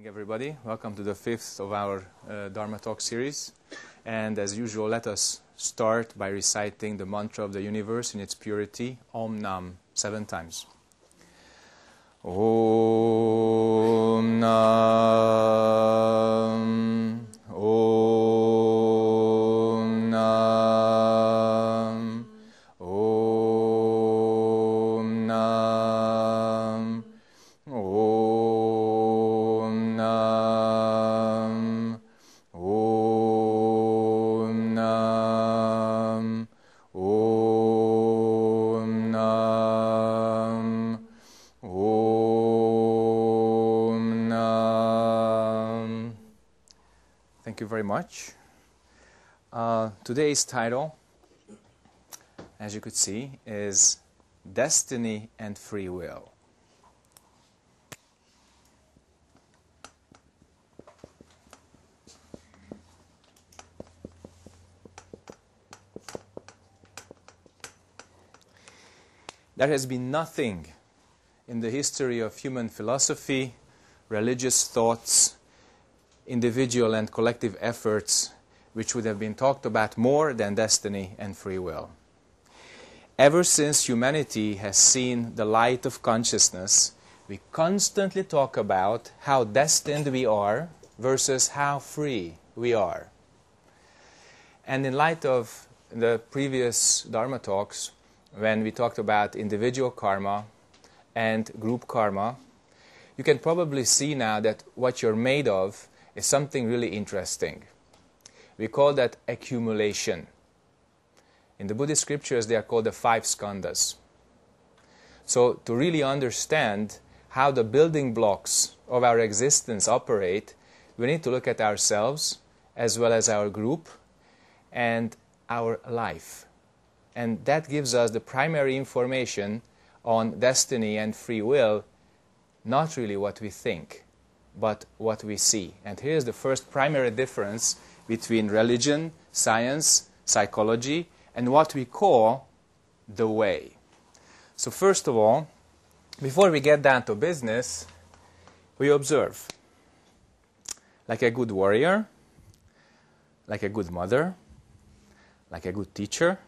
Everybody, welcome to the fifth of our Dharma talk series. And as usual, let us start by reciting the mantra of the universe in its purity, Om Nam, 7 times. Om Nam, Om Nam, Om Nam, Om Nam, Om Nam, Om Nam, Om Nam. Thank you very much. Today's title, as you could see, is Destiny and Free Will. There has been nothing in the history of human philosophy, religious thoughts, individual and collective efforts which would have been talked about more than destiny and free will. Ever since humanity has seen the light of consciousness, we constantly talk about how destined we are versus how free we are. And in light of the previous Dharma talks, when we talked about individual karma and group karma, you can probably see now that what you're made of is something really interesting. We call that accumulation. In the Buddhist scriptures, they are called the Five Skandhas. So to really understand how the building blocks of our existence operate, we need to look at ourselves as well as our group and our life. And that gives us the primary information on destiny and free will, not really what we think, but what we see. And here's the first primary difference between religion, science, psychology, and what we call the way. So first of all, before we get down to business, we observe. Like a good warrior, like a good mother, like a good teacher,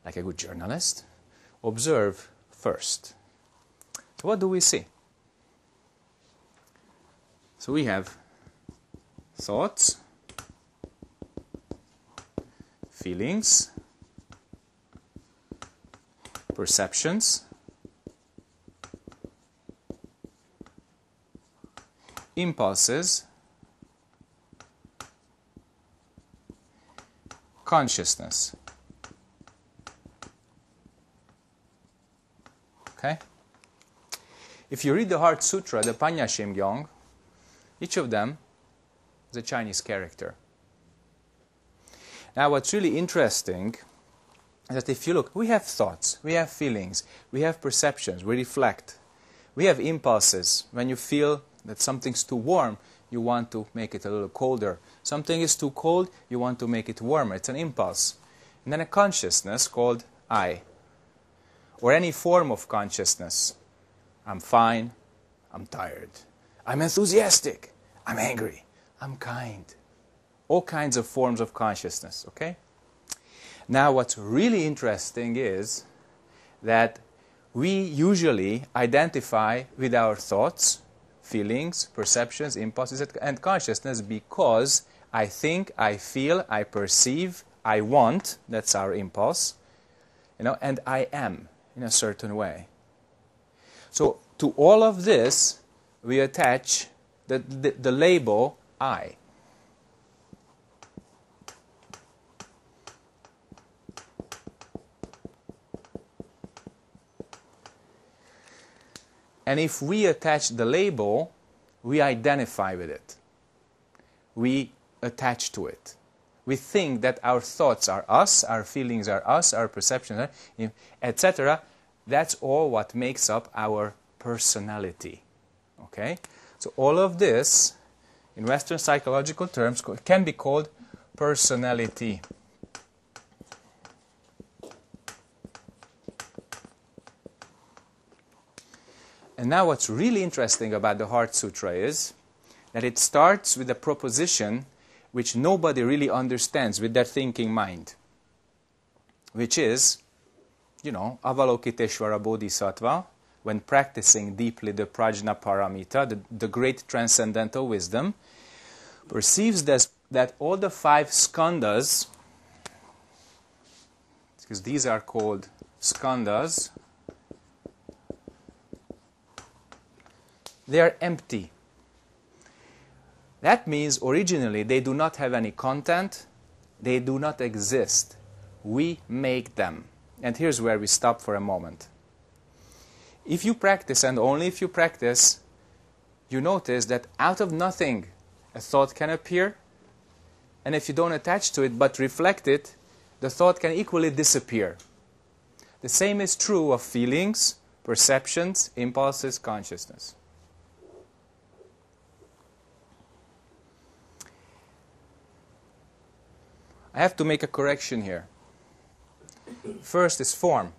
like a good journalist, observe first. So what do we see? So we have thoughts, feelings, perceptions, impulses, consciousness. Okay? If you read the Heart Sutra, the Panya Gyong, each of them is a Chinese character. Now what's really interesting is that if you look, we have thoughts, we have feelings, we have perceptions, we reflect. We have impulses. When you feel that something's too warm, you want to make it a little colder. Something is too cold, you want to make it warmer. It's an impulse. And then a consciousness called I. Or any form of consciousness. I'm fine, I'm tired. I'm enthusiastic, I'm angry, I'm kind. All kinds of forms of consciousness, okay? Now what's really interesting is that we usually identify with our thoughts, feelings, perceptions, impulses, and consciousness because I think, I feel, I perceive, I want, that's our impulse, and I am in a certain way. So to all of this, we attach the label I. And if we attach the label, we identify with it. We attach to it. We think that our thoughts are us, our feelings are us, our perceptions are, etc. That's all what makes up our personality. Okay? So all of this, in Western psychological terms, can be called personality. And now what's really interesting about the Heart Sutra is that it starts with a proposition which nobody really understands with their thinking mind, which is, Avalokiteshvara Bodhisattva, when practicing deeply the prajna paramita, the great transcendental wisdom, perceives that all the 5 skandhas, because these are called skandhas, they are empty. That means originally they do not have any content, they do not exist. We make them. And here's where we stop for a moment. If you practice, and only if you practice, you notice that out of nothing a thought can appear, and if you don't attach to it but reflect it, the thought can equally disappear. The same is true of feelings, perceptions, impulses, consciousness. I have to make a correction here. First is form.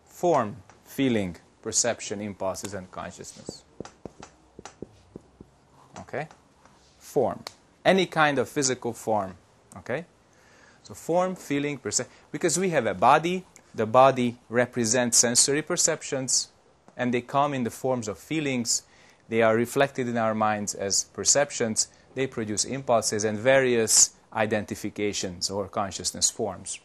Form, feeling, perception, impulses, and consciousness. Okay? Form. Any kind of physical form. Okay? So form, feeling, perception. Because we have a body, the body represents sensory perceptions, and they come in the forms of feelings. They are reflected in our minds as perceptions. They produce impulses and various identifications or consciousness forms.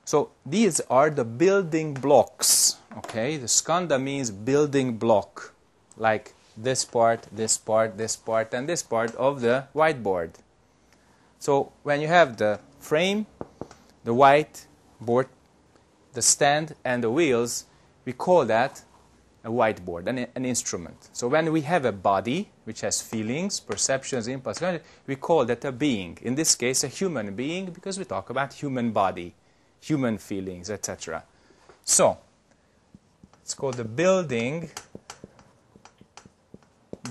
So these are the building blocks. Okay? The skandha means building block, like this part, this part, this part, and this part of the whiteboard. So when you have the frame, the whiteboard, the stand, and the wheels, we call that a whiteboard, an instrument. So when we have a body, which has feelings, perceptions, impulses, we call that a being. In this case, a human being, because we talk about human body, human feelings, etc. So, it's called the building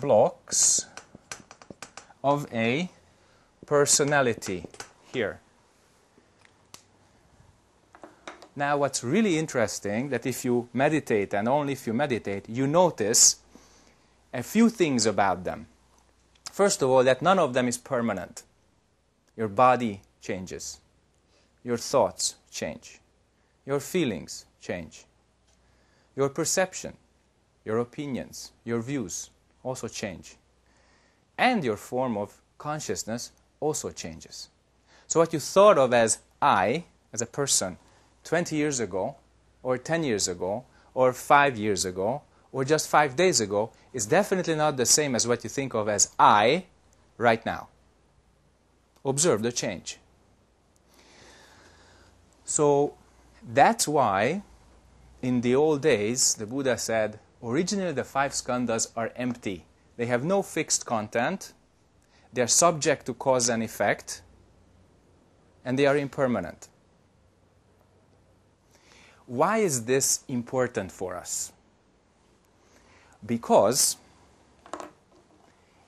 blocks of a personality here. Now, what's really interesting, that if you meditate, and only if you meditate, you notice a few things about them. First of all, that none of them is permanent. Your body changes. Your thoughts change. Your feelings change. Your perception, your opinions, your views also change. And your form of consciousness also changes. So what you thought of as I, as a person, 20 years ago, or 10 years ago, or 5 years ago, or just 5 days ago, is definitely not the same as what you think of as I right now. Observe the change. So that's why in the old days the Buddha said originally the 5 skandhas are empty. They have no fixed content, they are subject to cause and effect, and they are impermanent. Why is this important for us? Because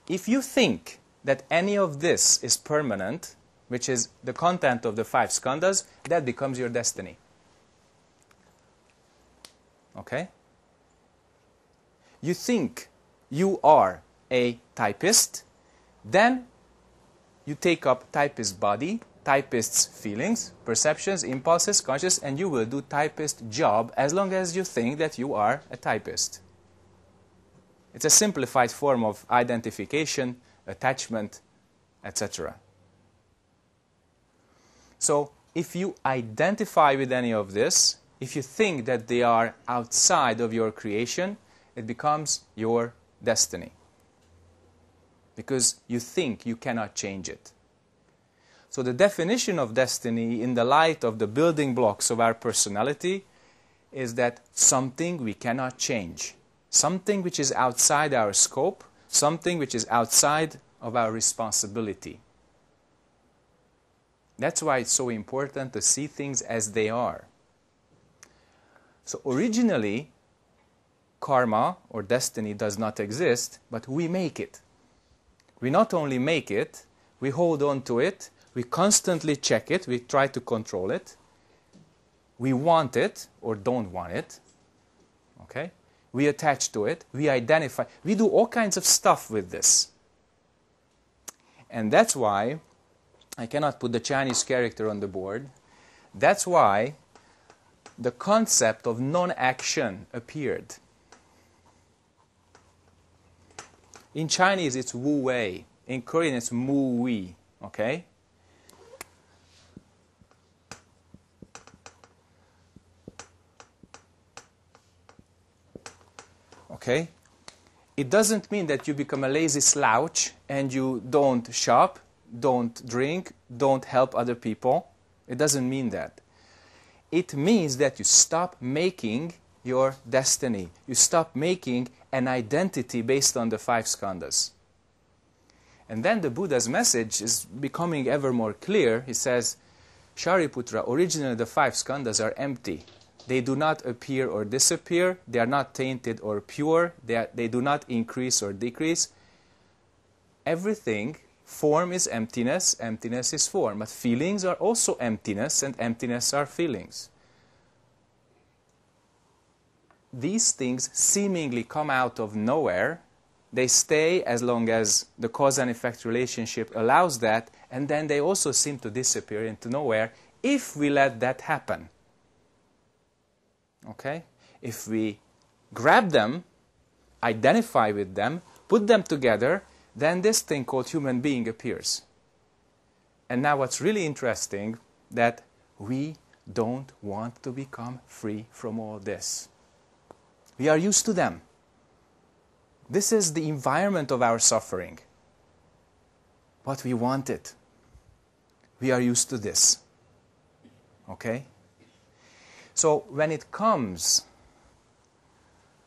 if you think that any of this is permanent, which is the content of the 5 skandhas, that becomes your destiny. Okay? You think you are a typist, then you take up typist body, typist's feelings, perceptions, impulses, consciousness, and you will do typist job as long as you think that you are a typist. It's a simplified form of identification, attachment, etc. So if you identify with any of this, if you think that they are outside of your creation, it becomes your destiny. Because you think you cannot change it. So the definition of destiny in the light of the building blocks of our personality is that something we cannot change. Something which is outside our scope, something which is outside of our responsibility. That's why it's so important to see things as they are. So originally, karma or destiny does not exist, but we make it. We not only make it, we hold on to it, we constantly check it, we try to control it, we want it or don't want it, okay? We attach to it, we identify, we do all kinds of stuff with this. And that's why, I cannot put the Chinese character on the board, that's why the concept of non-action appeared. In Chinese it's wu wei, in Korean it's mu wei, okay? Okay? It doesn't mean that you become a lazy slouch and you don't shop, don't drink, don't help other people. It doesn't mean that. It means that you stop making your destiny. You stop making an identity based on the five skandhas. And then the Buddha's message is becoming ever more clear. He says, Shariputra, originally the five skandhas are empty. They do not appear or disappear. They are not tainted or pure. They do not increase or decrease. Everything, form is emptiness, emptiness is form. But feelings are also emptiness, and emptiness are feelings. These things seemingly come out of nowhere. They stay as long as the cause and effect relationship allows that, and then they also seem to disappear into nowhere if we let that happen. Okay? If we grab them, identify with them, put them together, then this thing called human being appears. And now what's really interesting, that we don't want to become free from all this. We are used to them. This is the environment of our suffering. But we want it. We are used to this. Okay? So when it comes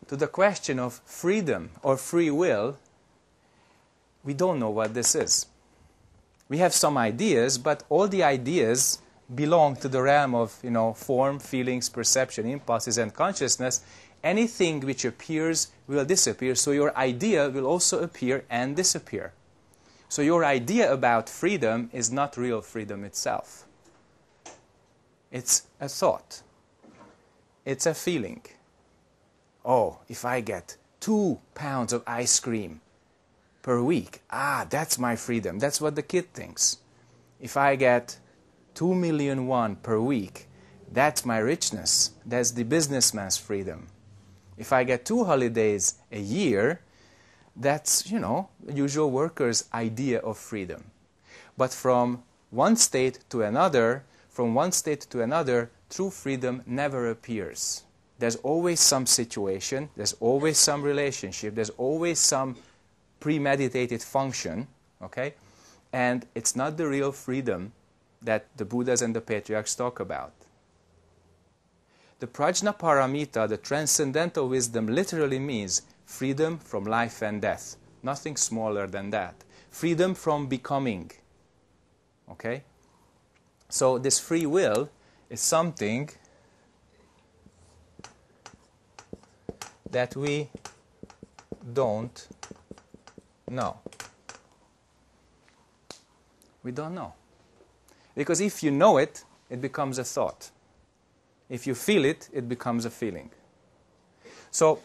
to the question of freedom or free will, we don't know what this is. We have some ideas, but all the ideas belong to the realm of, form, feelings, perception, impulses, and consciousness. Anything which appears will disappear, so your idea will also appear and disappear. So your idea about freedom is not real freedom itself. It's a thought. It's a feeling. Oh, if I get 2 pounds of ice cream per week, that's my freedom. That's what the kid thinks. If I get 2 million won per week, that's my richness. That's the businessman's freedom. If I get 2 holidays a year, that's, the usual worker's idea of freedom. But from one state to another, true freedom never appears. There's always some situation, there's always some relationship, there's always some premeditated function, okay? And it's not the real freedom that the Buddhas and the patriarchs talk about. The Prajnaparamita, the transcendental wisdom, literally means freedom from life and death. Nothing smaller than that. Freedom from becoming. Okay? So this free will is something that we don't know. We don't know. Because if you know it, it becomes a thought. If you feel it, it becomes a feeling. So,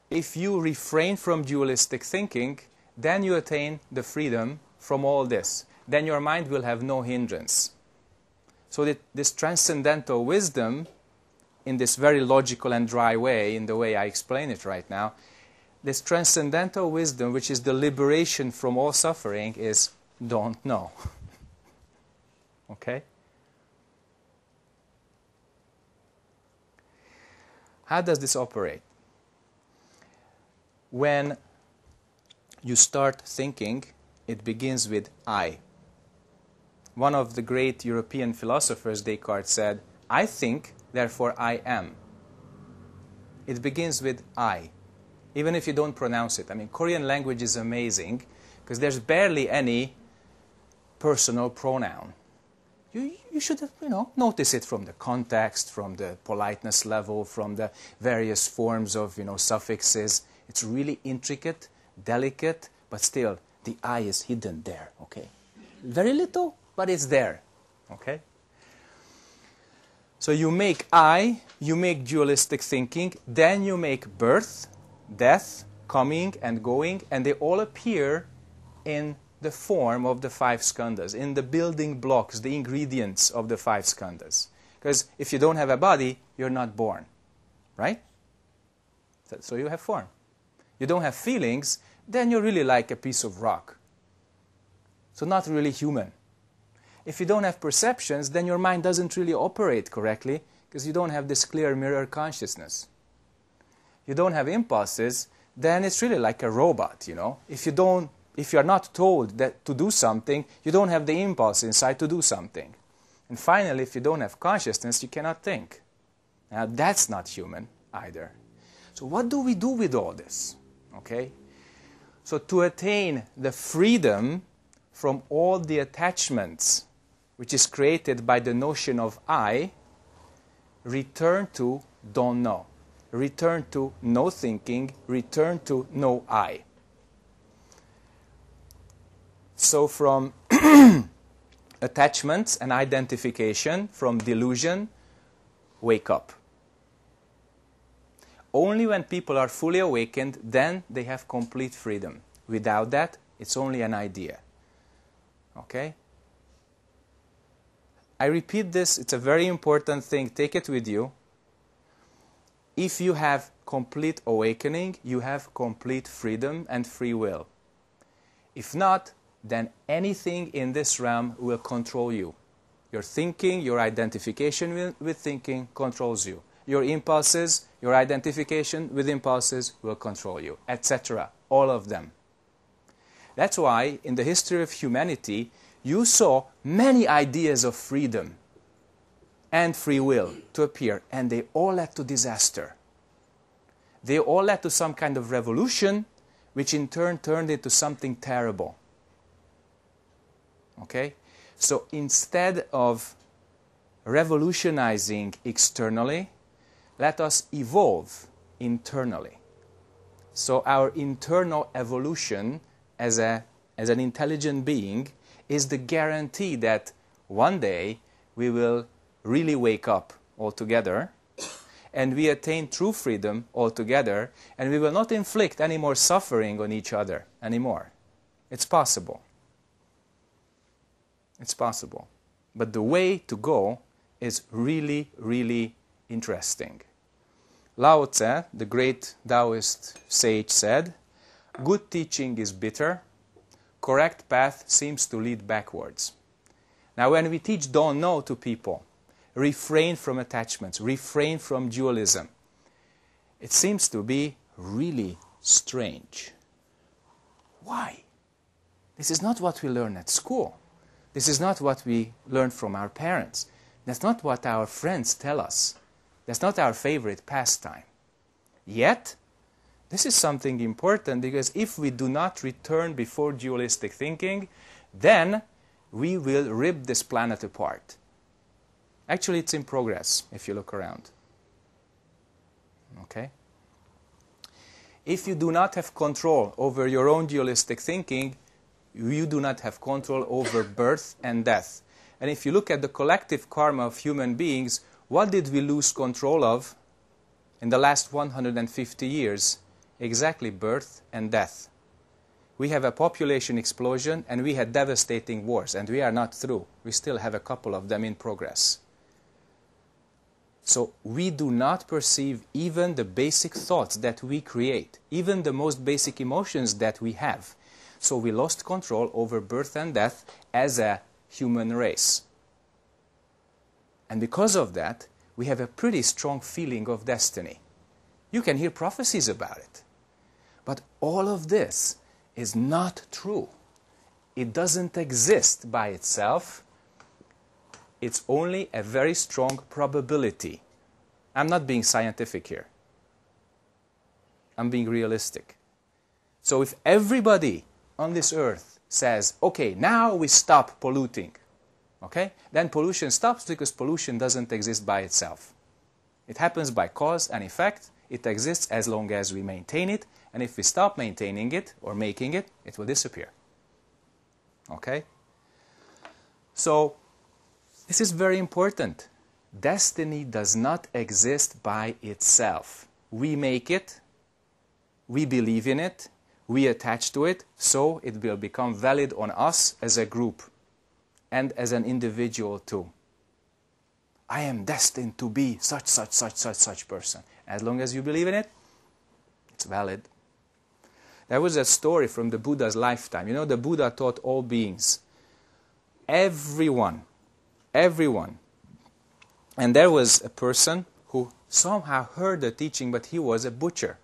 if you refrain from dualistic thinking, then you attain the freedom from all this. Then your mind will have no hindrance. So that this transcendental wisdom, in this very logical and dry way, in the way I explain it right now, this transcendental wisdom, which is the liberation from all suffering, is don't know. Okay? How does this operate? When you start thinking, it begins with I. One of the great European philosophers, Descartes, said, I think, therefore I am. It begins with I, even if you don't pronounce it. I mean, Korean language is amazing because there's barely any personal pronoun. You should have, notice it from the context, from the politeness level, from the various forms of, suffixes. It's really intricate, delicate, but still the I is hidden there, okay? Very little, but it's there, okay? So you make I, you make dualistic thinking, then you make birth, death, coming and going, and they all appear in the form of the Five Skandhas, in the building blocks, the ingredients of the Five Skandhas. Because if you don't have a body, you're not born, right? So you have form. You don't have feelings, then you're really like a piece of rock. So not really human. If you don't have perceptions, then your mind doesn't really operate correctly because you don't have this clear mirror consciousness. You don't have impulses, then it's really like a robot, you know. If you're not told that to do something, you don't have the impulse inside to do something. And finally, if you don't have consciousness, you cannot think. Now, that's not human either. So what do we do with all this? Okay? So to attain the freedom from all the attachments which is created by the notion of I, return to don't know. Return to no thinking, return to no I. So from attachments and identification, from delusion, wake up. Only when people are fully awakened, then they have complete freedom. Without that, it's only an idea. Okay? I repeat this, it's a very important thing, take it with you. If you have complete awakening, you have complete freedom and free will. If not, then anything in this realm will control you. Your thinking, your identification with thinking controls you. Your impulses, your identification with impulses will control you, etc. All of them. That's why in the history of humanity, you saw many ideas of freedom and free will to appear, and they all led to disaster. They all led to some kind of revolution, which in turn turned into something terrible. Okay? So instead of revolutionizing externally, let us evolve internally. So our internal evolution as an intelligent being is the guarantee that one day we will really wake up altogether and we attain true freedom altogether, and we will not inflict any more suffering on each other anymore. It's possible. It's possible. But the way to go is really, really interesting. Lao Tse, the great Taoist sage, said, "Good teaching is bitter, correct path seems to lead backwards." Now when we teach don't know to people, refrain from attachments, refrain from dualism, it seems to be really strange. Why? This is not what we learn at school. This is not what we learn from our parents. That's not what our friends tell us. That's not our favorite pastime. Yet, this is something important, because if we do not return before dualistic thinking, then we will rip this planet apart. Actually, it's in progress, if you look around. Okay? If you do not have control over your own dualistic thinking, you do not have control over birth and death. And if you look at the collective karma of human beings, what did we lose control of in the last 150 years? Exactly birth and death. We have a population explosion and we had devastating wars, and we are not through. We still have a couple of them in progress. So we do not perceive even the basic thoughts that we create, even the most basic emotions that we have. So we lost control over birth and death as a human race. And because of that, we have a pretty strong feeling of destiny. You can hear prophecies about it. But all of this is not true. It doesn't exist by itself. It's only a very strong probability. I'm not being scientific here. I'm being realistic. So if everybody on this earth says, okay, now we stop polluting, okay, then pollution stops, because pollution doesn't exist by itself. It happens by cause and effect. It exists as long as we maintain it, and if we stop maintaining it or making it, it will disappear. Okay? So, this is very important. Destiny does not exist by itself. We make it, we believe in it, We attach to it, so it will become valid on us as a group and as an individual too. I am destined to be such person. As long as you believe in it, it's valid. There was a story from the Buddha's lifetime. You know, the Buddha taught all beings. Everyone. And there was a person who somehow heard the teaching, but he was a butcher.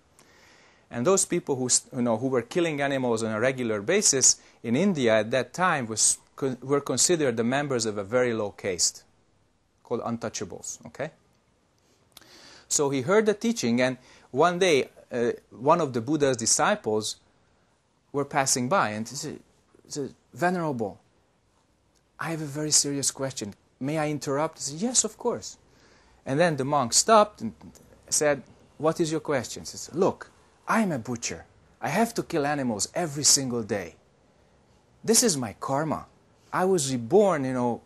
And those people who were killing animals on a regular basis in India at that time were considered the members of a very low caste, called untouchables. Okay? So he heard the teaching, and one day one of the Buddha's disciples were passing by, and he said, Venerable, I have a very serious question. May I interrupt? He said, yes, of course. And then the monk stopped and said, what is your question? He said, look, I am a butcher. I have to kill animals every single day. This is my karma. I was reborn,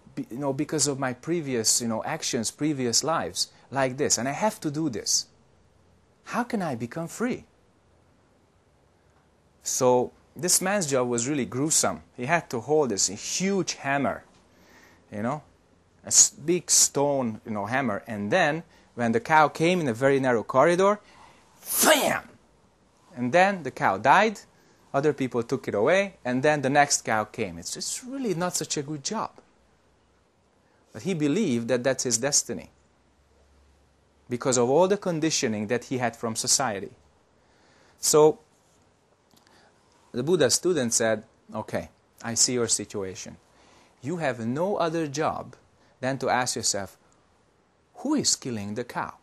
because of my previous, actions, previous lives, like this, and I have to do this. How can I become free? So this man's job was really gruesome. He had to hold this huge hammer, a big stone, hammer, and then when the cow came in a very narrow corridor, bam! And then the cow died, other people took it away, and then the next cow came. It's just really not such a good job. But he believed that that's his destiny because of all the conditioning that he had from society. So the Buddha's student said, okay, I see your situation. You have no other job than to ask yourself, who is killing the cow?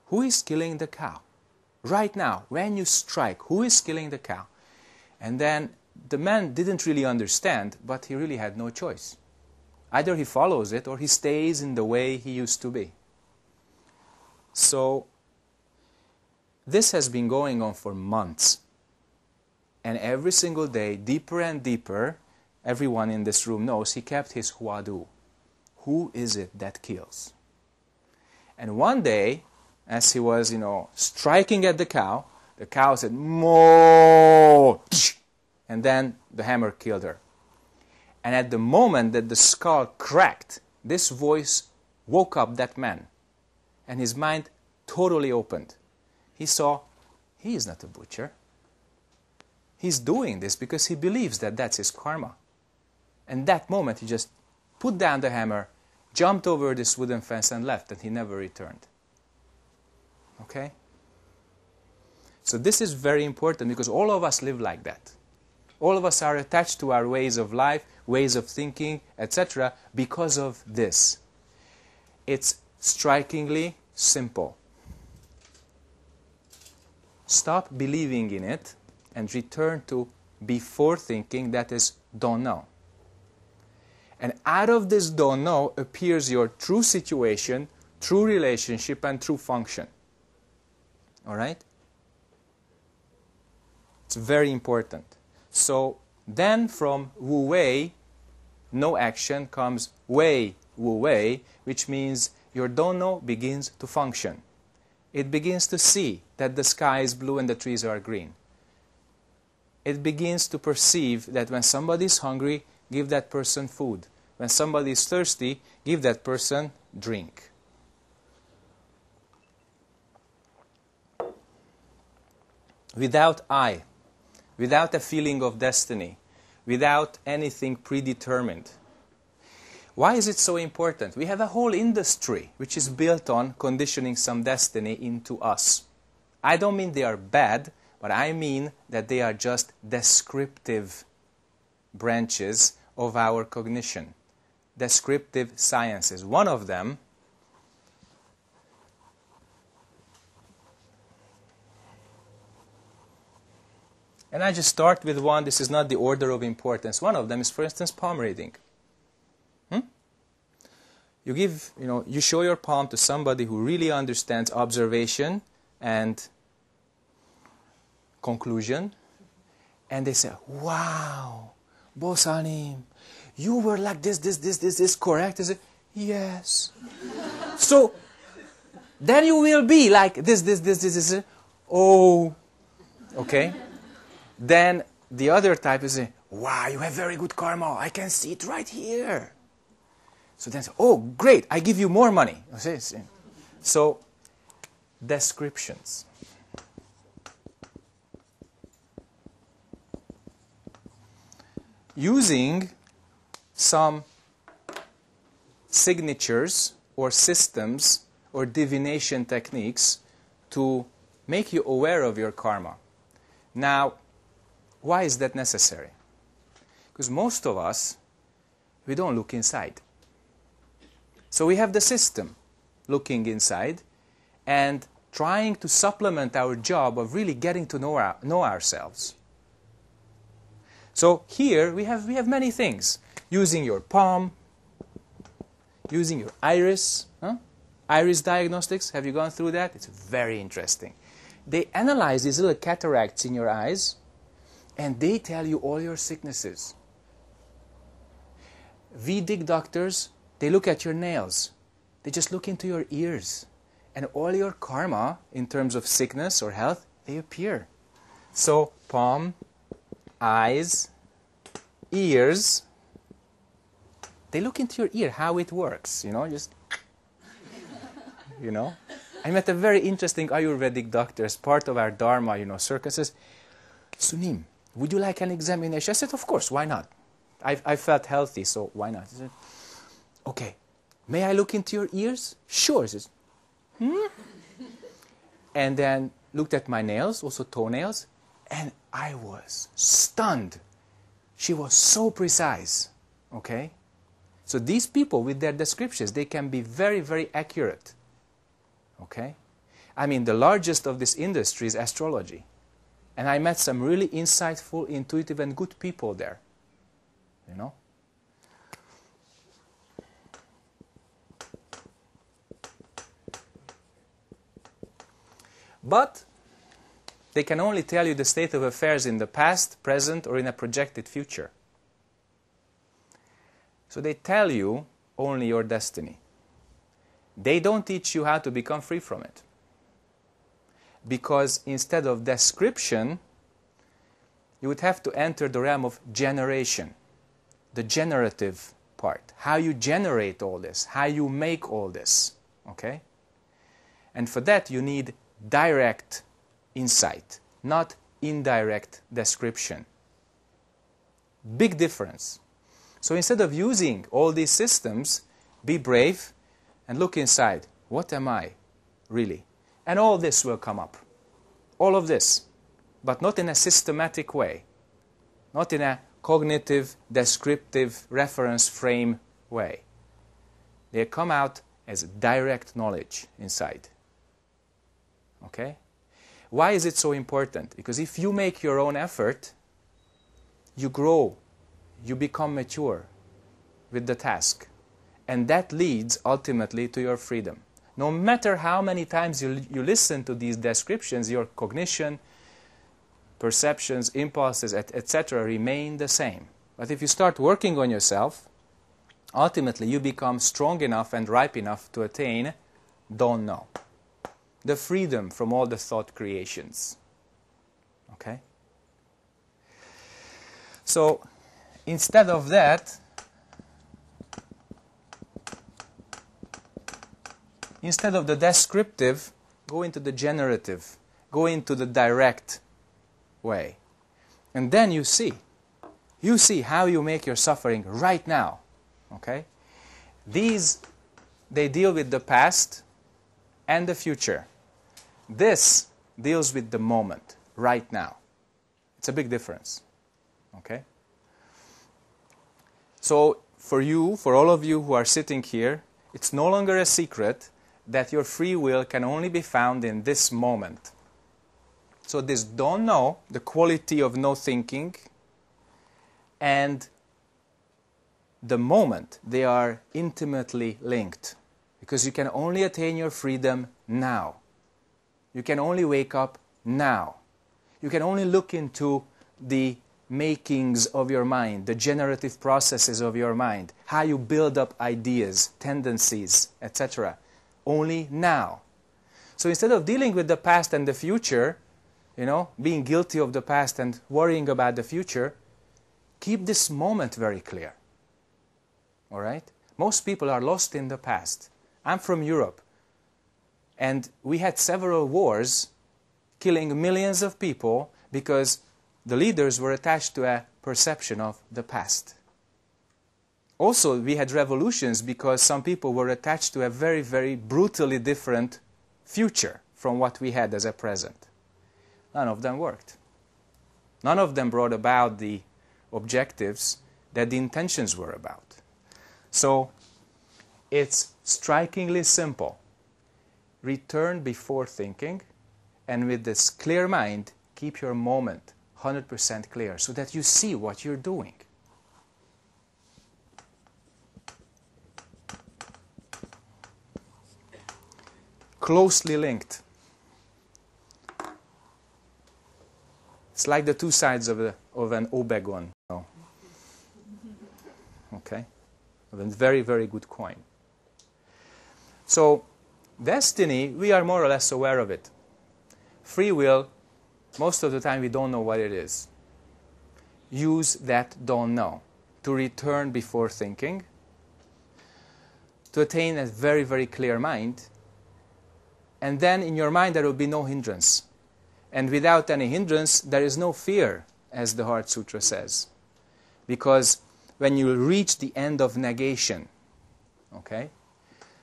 Who is killing the cow? Right now, when you strike, who is killing the cow? And then the man didn't really understand, but he really had no choice. Either he follows it or he stays in the way he used to be. So this has been going on for months. And every single day, deeper and deeper, everyone in this room knows he kept his huadu. Who is it that kills? And one day, as he was, striking at the cow said, "Moo!" And then the hammer killed her. And at the moment that the skull cracked, this voice woke up that man. And his mind totally opened. He saw, he is not a butcher. He's doing this because he believes that that's his karma. And that moment he just put down the hammer, jumped over this wooden fence and left, and he never returned. Okay? So this is very important because all of us live like that. All of us are attached to our ways of life, ways of thinking, etc. because of this. It's strikingly simple. Stop believing in it and return to before thinking, that is, don't know. And out of this don't know appears your true situation, true relationship, and true function. All right? It's very important. So then from wu wei, no action, comes wei wu wei, which means your don't know begins to function. It begins to see that the sky is blue and the trees are green. It begins to perceive that when somebody is hungry, give that person food. When somebody is thirsty, give that person drink. Without I, without a feeling of destiny, without anything predetermined. Why is it so important? We have a whole industry which is built on conditioning some destiny into us. I don't mean they are bad, but I mean that they are just descriptive branches of our cognition. Descriptive sciences. One of them and I just start with one. This is not the order of importance. One of them is, for instance, palm reading. You give, you show your palm to somebody who really understands observation and conclusion, and they say, "Wow, Sunim, you were like this, correct?" They say, "Yes." So then you will be like this. Oh, okay. Then the other type is, wow, you have very good karma. I can see it right here. So then, oh, great, I give you more money. So, descriptions. Using some signatures or systems or divination techniques to make you aware of your karma. Now, why is that necessary? Because most of us, we don't look inside. So we have the system looking inside and trying to supplement our job of really getting to know ourselves. So here we have many things. Using your palm, using your iris. Iris diagnostics, have you gone through that? It's very interesting. They analyze these little cataracts in your eyes and they tell you all your sicknesses. Vedic doctors, they look at your nails. They just look into your ears. And all your karma, in terms of sickness or health, they appear. So, palm, eyes, ears, they look into your ear, how it works, just, I met a very interesting Ayurvedic doctor as part of our Dharma, circuses. Sunim, would you like an examination? I said, of course, why not? I felt healthy, so why not? He said, okay, may I look into your ears? Sure. He says, And then looked at my nails, also toenails, and I was stunned. She was so precise, okay? So these people, with their descriptions, they can be very, very accurate, okay? I mean, the largest of this industry is astrology. And I met some really insightful, intuitive, and good people there, But they can only tell you the state of affairs in the past, present, or in a projected future. So they tell you only your destiny. They don't teach you how to become free from it. Because instead of description, you would have to enter the realm of generation, the generative part. How you generate all this, how you make all this, okay? And for that you need direct insight, not indirect description. Big difference. So instead of using all these systems, be brave and look inside. What am I, really? And all this will come up. All of this. But not in a systematic way. Not in a cognitive, descriptive, reference frame way. They come out as direct knowledge inside. Okay? Why is it so important? Because if you make your own effort, you grow, you become mature with the task. And that leads ultimately to your freedom. No matter how many times you listen to these descriptions, your cognition, perceptions, impulses, etc. remain the same. But if you start working on yourself, ultimately you become strong enough and ripe enough to attain don't know. The freedom from all the thought creations. Okay? So, instead of that, instead of the descriptive, go into the generative, go into the direct way. And then you see how you make your suffering right now. Okay? These, they deal with the past and the future. This deals with the moment, right now. It's a big difference. Okay? So, for you, for all of you who are sitting here, it's no longer a secret that your free will can only be found in this moment. So this don't know, the quality of no thinking, and the moment, they are intimately linked. Because you can only attain your freedom now. You can only wake up now. You can only look into the makings of your mind, the generative processes of your mind, how you build up ideas, tendencies, etc. Only now. So instead of dealing with the past and the future, being guilty of the past and worrying about the future, keep this moment very clear. All right? Most people are lost in the past. I'm from Europe, and we had several wars killing millions of people because the leaders were attached to a perception of the past. Also, we had revolutions because some people were attached to a very, very brutally different future from what we had as a present. None of them worked. None of them brought about the objectives that the intentions were about. So, it's strikingly simple. Return before thinking, and with this clear mind, keep your moment 100% clear so that you see what you're doing. Closely linked. It's like the two sides of an obegon. Okay? Of a very, very good coin. So, destiny, we are more or less aware of it. Free will, most of the time we don't know what it is. Use that don't know to return before thinking, to attain a very, very clear mind, and then in your mind there will be no hindrance. And without any hindrance, there is no fear, as the Heart Sutra says. Because when you reach the end of negation, okay,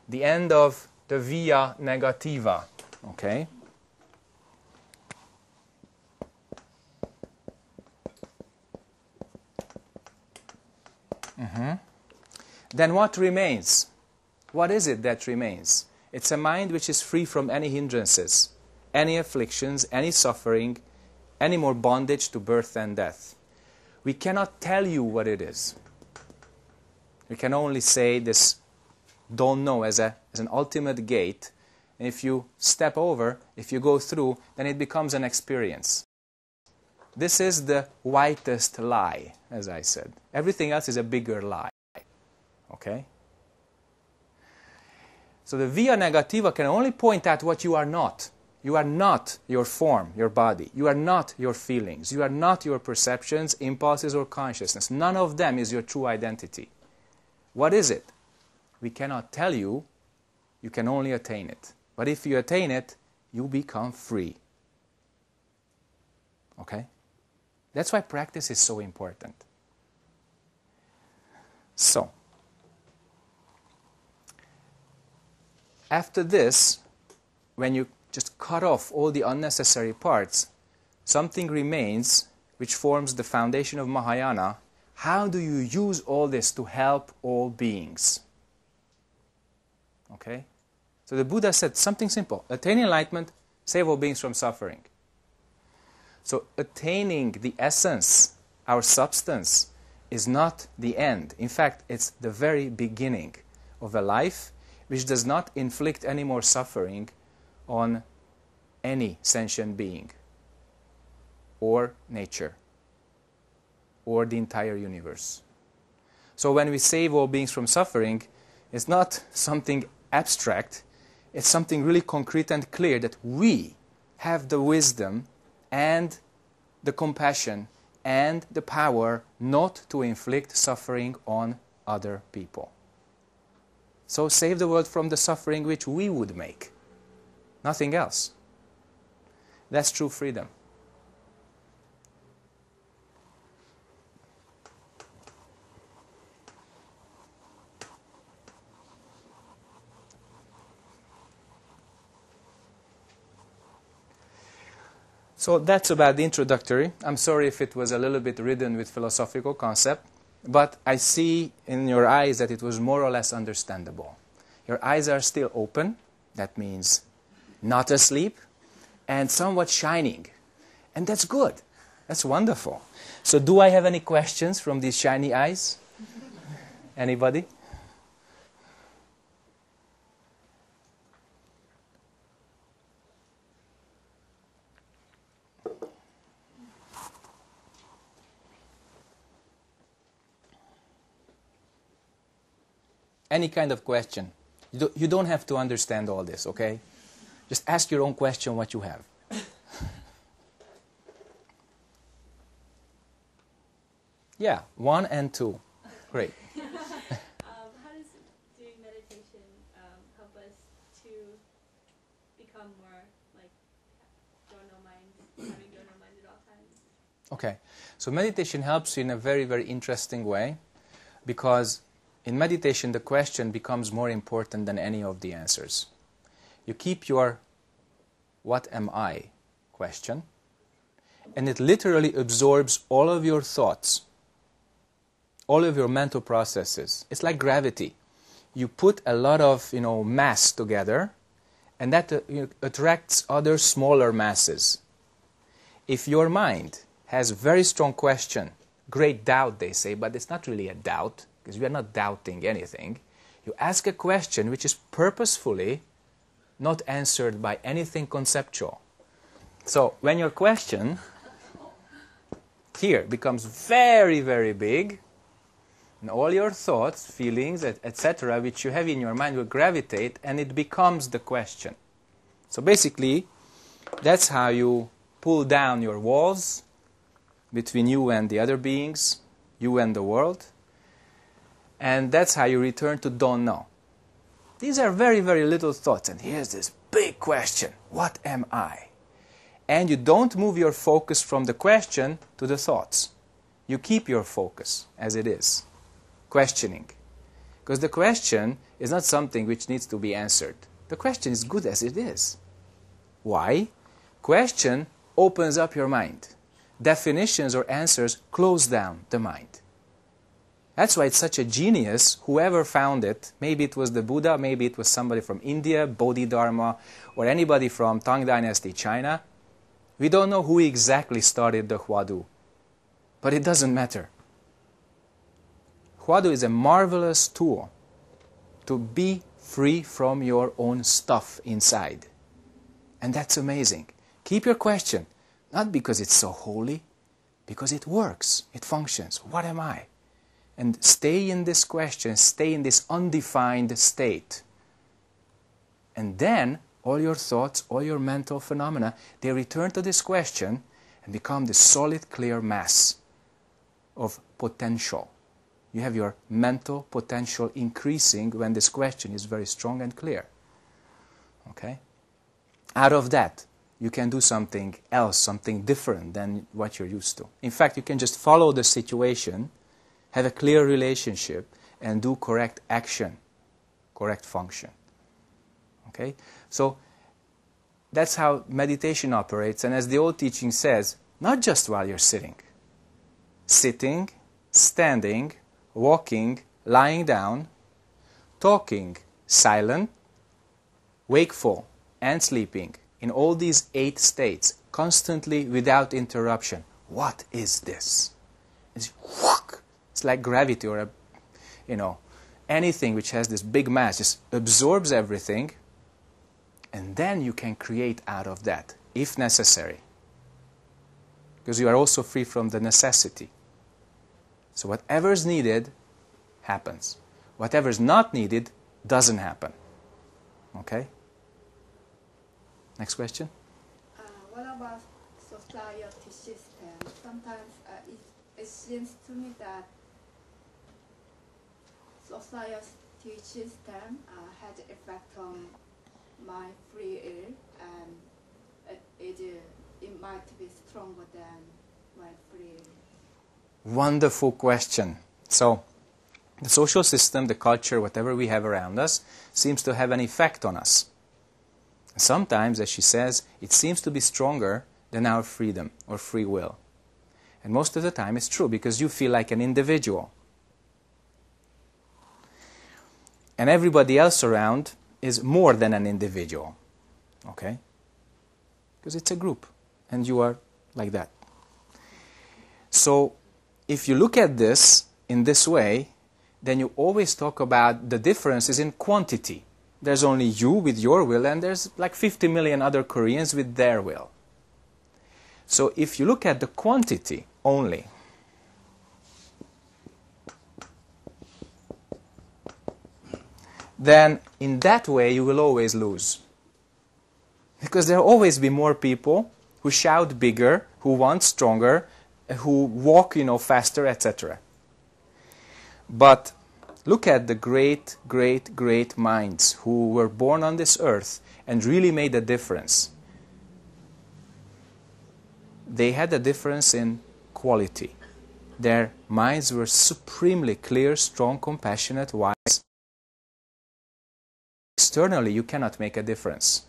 the end of the via negativa, okay, then what remains? What is it that remains? It's a mind which is free from any hindrances, any afflictions, any suffering, any more bondage to birth and death. We cannot tell you what it is. We can only say this don't know as an ultimate gate. And if you step over, if you go through, then it becomes an experience. This is the whitest lie, as I said. Everything else is a bigger lie. Okay? So the via negativa can only point at what you are not. You are not your form, your body. You are not your feelings. You are not your perceptions, impulses, or consciousness. None of them is your true identity. What is it? We cannot tell you. You can only attain it. But if you attain it, you become free. Okay? That's why practice is so important. So, after this, when you just cut off all the unnecessary parts, something remains which forms the foundation of Mahayana. How do you use all this to help all beings? Okay? So the Buddha said something simple. Attain enlightenment, save all beings from suffering. So attaining the essence, our substance, is not the end. In fact, it's the very beginning of a life which does not inflict any more suffering on any sentient being or nature or the entire universe. So when we save all beings from suffering, it's not something abstract, it's something really concrete and clear that we have the wisdom and the compassion and the power not to inflict suffering on other people. So save the world from the suffering which we would make. Nothing else. That's true freedom. So that's about the introductory. I'm sorry if it was a little bit ridden with philosophical concept, but I see in your eyes that it was more or less understandable. Your eyes are still open, that means not asleep, and somewhat shining. And that's good. That's wonderful. So do I have any questions from these shiny eyes? Anybody? Any kind of question. You don't have to understand all this, okay? Just ask your own question what you have. Yeah, 1 and 2. Great. How does doing meditation help us to become more like no mind, having no mind at all times? Okay, so meditation helps you in a very, very interesting way, because in meditation the question becomes more important than any of the answers. You keep your "what am I?" question, and it literally absorbs all of your thoughts, all of your mental processes. It's like gravity. You put a lot of mass together, and that attracts other smaller masses. If your mind has a very strong question, great doubt they say, but it's not really a doubt, because we are not doubting anything. You ask a question which is purposefully not answered by anything conceptual. So when your question here becomes very, very big, and all your thoughts, feelings, etc., which you have in your mind will gravitate, and it becomes the question. So basically, that's how you pull down your walls between you and the other beings, you and the world, and that's how you return to don't know. These are very, very little thoughts, and here's this big question: what am I? And you don't move your focus from the question to the thoughts. You keep your focus as it is, questioning. Because the question is not something which needs to be answered. The question is good as it is. Why? Question opens up your mind. Definitions or answers close down the mind. That's why it's such a genius, whoever found it. Maybe it was the Buddha, maybe it was somebody from India, Bodhidharma, or anybody from Tang Dynasty, China. We don't know who exactly started the Huadu, but it doesn't matter. Huadu is a marvelous tool to be free from your own stuff inside. And that's amazing. Keep your question, not because it's so holy, because it works, it functions. What am I? And stay in this question, stay in this undefined state. And then all your thoughts, all your mental phenomena, they return to this question and become this solid, clear mass of potential. You have your mental potential increasing when this question is very strong and clear. Okay? Out of that, you can do something else, something different than what you're used to. In fact, you can just follow the situation, have a clear relationship, and do correct action, correct function. Okay? So that's how meditation operates. And as the old teaching says, not just while you're sitting. Sitting, standing, walking, lying down, talking, silent, wakeful, and sleeping. In all these 8 states, constantly, without interruption. What is this? It's like gravity, or anything which has this big mass just absorbs everything, and then you can create out of that, if necessary. Because you are also free from the necessity. So whatever is needed happens. Whatever is not needed doesn't happen. Okay? Next question. What about society system? Sometimes it seems to me that society system has effect on my free will, and it might be stronger than my free will. Wonderful question. So, the social system, the culture, whatever we have around us, seems to have an effect on us. Sometimes, as she says, it seems to be stronger than our freedom or free will. And most of the time it's true, because you feel like an individual. And everybody else around is more than an individual. Okay? Because it's a group, and you are like that. So, if you look at this in this way, then you always talk about the differences in quantity. There's only you with your will, and there's like 50 million other Koreans with their will. So if you look at the quantity only, then in that way you will always lose. Because there will always be more people who shout bigger, who want stronger, who walk, faster, etc. But look at the great, great, great minds who were born on this earth and really made a difference. They had a difference in quality. Their minds were supremely clear, strong, compassionate, wise. Externally, you cannot make a difference.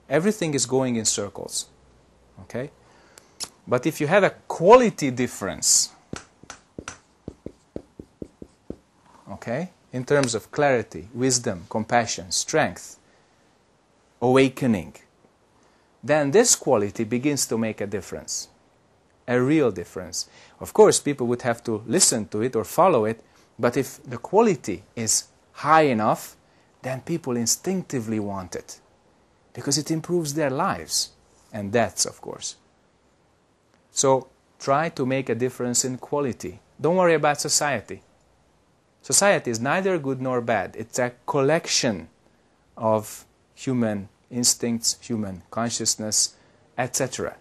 Everything is going in circles. Okay? But if you have a quality difference, okay, in terms of clarity, wisdom, compassion, strength, awakening, then this quality begins to make a difference, a real difference. Of course, people would have to listen to it or follow it, but if the quality is high enough, then people instinctively want it, because it improves their lives and deaths, of course. So try to make a difference in quality. Don't worry about society. Society is neither good nor bad. It's a collection of human instincts, human consciousness, etc.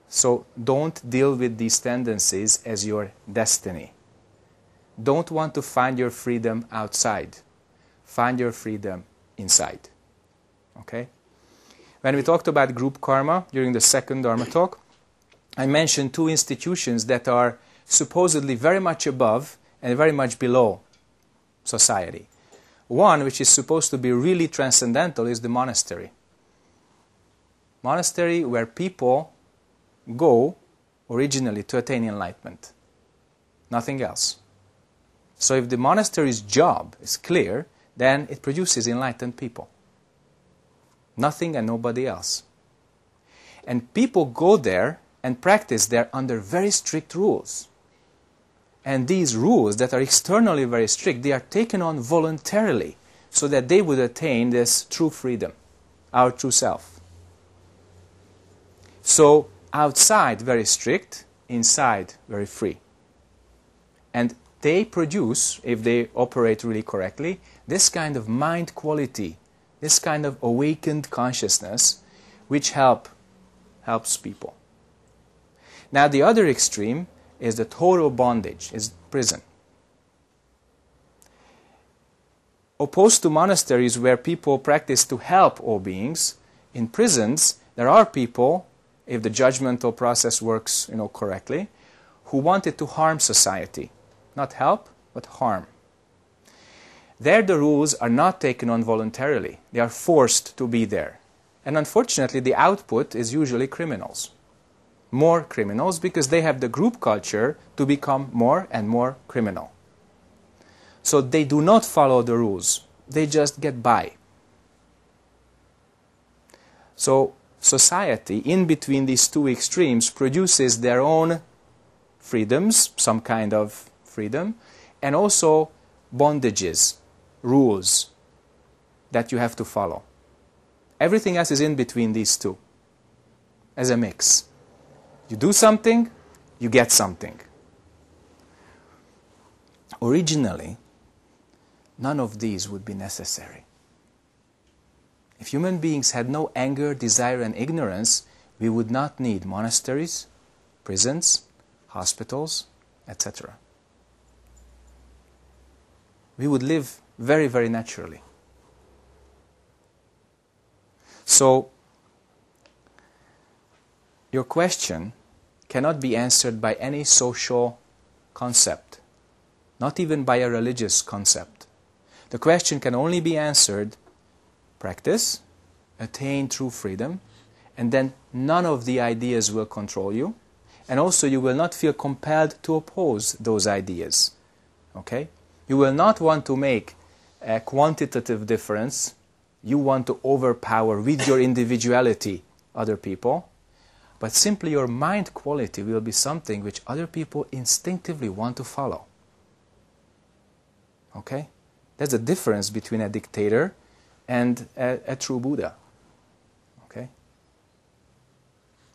So don't deal with these tendencies as your destiny. Don't want to find your freedom outside. Find your freedom inside. Okay? When we talked about group karma during the second Dharma talk, I mentioned two institutions that are supposedly very much above and very much below society. One, which is supposed to be really transcendental, is the monastery. Monastery where people go originally to attain enlightenment. Nothing else. So if the monastery's job is clear, then it produces enlightened people. Nothing and nobody else. And people go there and practice there under very strict rules. And these rules that are externally very strict, they are taken on voluntarily so that they would attain this true freedom, our true self. So outside very strict, inside very free. And they produce, if they operate really correctly, this kind of mind quality, this kind of awakened consciousness, which helps people. Now the other extreme is the total bondage, is prison. Opposed to monasteries where people practice to help all beings, in prisons there are people, if the judgmental process works correctly, who wanted to harm society. Not help, but harm. There the rules are not taken on voluntarily. They are forced to be there. And unfortunately the output is usually criminals. More criminals, because they have the group culture to become more and more criminal. So they do not follow the rules. They just get by. So society, in between these two extremes, produces their own freedoms, some kind of freedom, and also bondages, rules that you have to follow. Everything else is in between these two, as a mix. You do something, you get something. Originally, none of these would be necessary. If human beings had no anger, desire, and ignorance, we would not need monasteries, prisons, hospitals, etc. We would live very, very naturally. So, your question cannot be answered by any social concept, not even by a religious concept. The question can only be answered: practice, attain true freedom, and then none of the ideas will control you, and also you will not feel compelled to oppose those ideas. Okay? You will not want to make a quantitative difference. You want to overpower with your individuality other people, but simply your mind quality will be something which other people instinctively want to follow. Okay? There's a difference between a dictator and a true Buddha. Okay?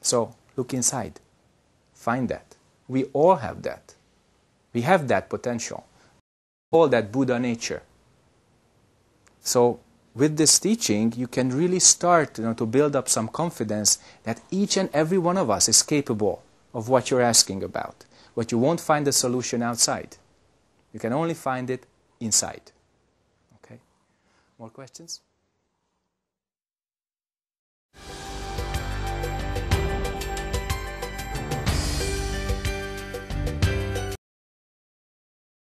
So, look inside. Find that. We all have that. We have that potential. All that Buddha nature. So, with this teaching, you can really start to build up some confidence that each and every one of us is capable of what you're asking about. But you won't find the solution outside. You can only find it inside. Okay? More questions?